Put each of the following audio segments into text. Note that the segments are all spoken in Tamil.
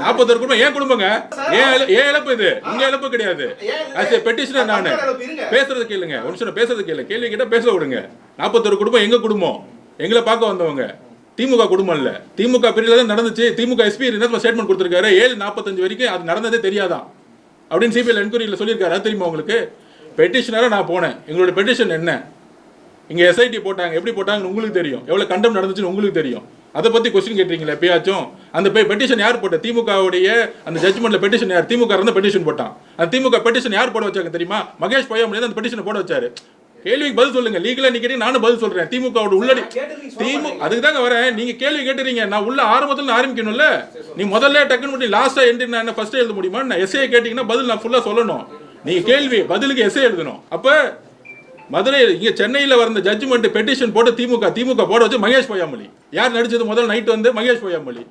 41 குடும்பம் ஏன் குடும்பங்க, ஏன் இழப்பு இது, உங்க இழப்பு கிடையாது. பெட்டிஷனர் நானு பேசுறது கேளுங்க, ஒரு நிமிஷம் பேசுறது கேளு, கேள்வி கேட்டா பேச விடுங்க. 41 குடும்பம் எங்க குடும்பம், எங்களை பார்க்க வந்தவங்க, திமுக குடும்பம் இல்ல. திமுக பிரிவுல தான் நடந்துச்சு. திமுக எஸ்பி ஸ்டேட்மெண்ட் கொடுத்திருக்காரு, 7:45 வரைக்கும் அது நடந்ததே தெரியாதான் அப்படின்னு சிபிஎல் என்கொயரியில் சொல்லியிருக்காரு. அது தெரியுமா உங்களுக்கு? பெட்டிஷனரா நான் போனேன். எங்களோட பெட்டிஷன் என்ன, இங்க எஸ்ஐடி போட்டாங்க, எப்படி போட்டாங்கன்னு உங்களுக்கு தெரியும், எவ்வளவு கண்டம் நடந்துச்சுன்னு உங்களுக்கு தெரியும். அதை பத்தி கொஸ்டின் கேட்டீங்களா எப்பயாச்சும்? அந்த பெட்டிஷன் யார் போட்ட? திமுகவுடைய அந்த ஜட்ஜ்மெண்ட்ல பெட்டிஷன் யார்? திமுக இருந்தா பெட்டிஷன் போட்டான். அந்த திமுக பெட்டிஷன் யார் போட வச்சாங்க தெரியுமா? மகேஷ் பொய்யாமொழி அந்த பெட்டிஷனை போட வச்சாரு. கேள்விக்கு பதில் சொல்லுங்க. லீகலா நிக்கிறீங்க, நானும் பதில் சொல்றேன். திமுகவோட உள்ளடி அதுக்கு தாங்க வரேன். நீங்க கேள்வி கேட்டுறீங்க, நான் உள்ள ஆரம்பத்துல ஆரம்பிக்கணும்ல. நீ முதல்ல டக்குன்னு பண்ணி லாஸ்டா எண்டு நான் ஃபர்ஸ்ட் எழுத முடியுமா? நான் எஸ்ஏ கேட்டீங்கன்னா பதில் நான் ஃபுல்லா சொல்லணும். நீங்க கேள்வி பதிலுக்கு எஸ்ஏ எழுதணும். அப்ப மதுரை இங்க சென்னையில் வந்த ஜட்ஜ்மெண்ட் பெட்டிஷன் போட்டு திமுக போட வச்சு மகேஷ் பொய்யாமொழி. யார் நடிச்சது? முதல் நைட் வந்து மகேஷ் பொய்யாமொழி.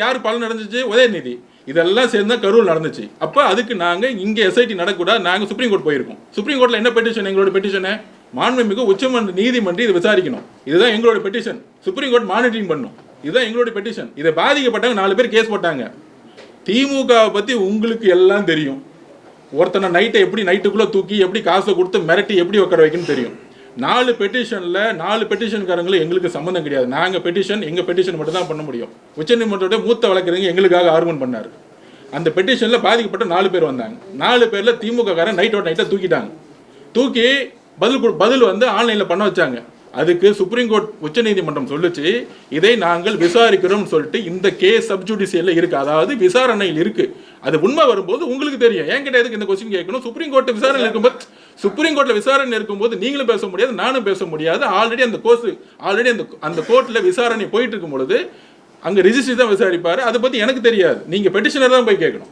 யார் பலன் நடந்துச்சு? உதயநிதி. இதெல்லாம் சேர்ந்து தான் கரூர் நடந்துச்சு. அப்ப அதுக்கு நாங்க இங்க எஸ்ஐடி நடக்கூடாது, நாங்க சுப்ரீம் கோர்ட் போயிருக்கோம். சுப்ரீம் கோர்ட்ல என்ன பெட்டிஷன்? எங்களோட பெட்டிஷனை மாண்புமிகு உச்சமன்ற நீதிமன்றம் இதை விசாரிக்கணும். இதுதான் எங்களோட பெட்டிஷன். சுப்ரீம் கோர்ட் மானிட்டரிங் பண்ணும். இதுதான் எங்களோட பெட்டிஷன். இதை பாதிக்கப்பட்டாங்க 4 பேர் கேஸ் போட்டாங்க. திமுக பத்தி உங்களுக்கு எல்லாம் தெரியும். ஒருத்தனை நைட்டை எப்படி நைட்டுக்குள்ள தூக்கி எப்படி காசை கொடுத்து மிரட்டி எப்படி உட்கார வைக்கணும்னு தெரியும். 4 பெட்டிஷன்ல 4 பெட்டிஷன்காரங்களும் எங்களுக்கு சம்மந்தம் கிடையாது. நாங்கள் பெட்டிஷன் எங்க பெட்டிஷன் மட்டும் தான் பண்ண முடியும். உச்சநீதிமன்றத்தோட மூத்த வழக்கறிஞர் எங்களுக்காக ஆர்குமெண்ட் பண்ணாரு. அந்த பெட்டிஷன்ல பாதிக்கப்பட்ட 4 பேர் வந்தாங்க. 4 பேர்ல திமுக காரன் நைட்டோட நைட்டை தூக்கிட்டாங்க. தூக்கி பதில் வந்து ஆன்லைன்ல பண்ண வச்சாங்க. அதுக்கு சுப்ரீம் கோர்ட் உச்சநீதிமன்றம் சொல்லுச்சு, இதை நாங்கள் விசாரிக்கிறோம் சொல்லிட்டு இந்த கேஸ் சப்ஜுடிஷியல்ல இருக்கு, அதாவது விசாரணையில் இருக்கு. அது உண்மை வரும்போது உங்களுக்கு தெரியும். என்கிட்ட எதுக்கு இந்த கொஸ்டின் கேட்கணும்? சுப்ரீம் கோர்ட் விசாரணை இருக்கும்போது, சுப்ரீம் கோர்ட்ல விசாரணை இருக்கும்போது நீங்களும் பேச முடியாது, நானும் பேச முடியாது. ஆல்ரெடி அந்த கோர்ட்ல விசாரணை போயிட்டு இருக்கும் பொழுது அங்க ரிஜிஸ்ட்ரி தான் விசாரிப்பாரு. அதை பத்தி எனக்கு தெரியாது. நீங்க பெட்டிஷனர் தான் போய் கேட்கணும்.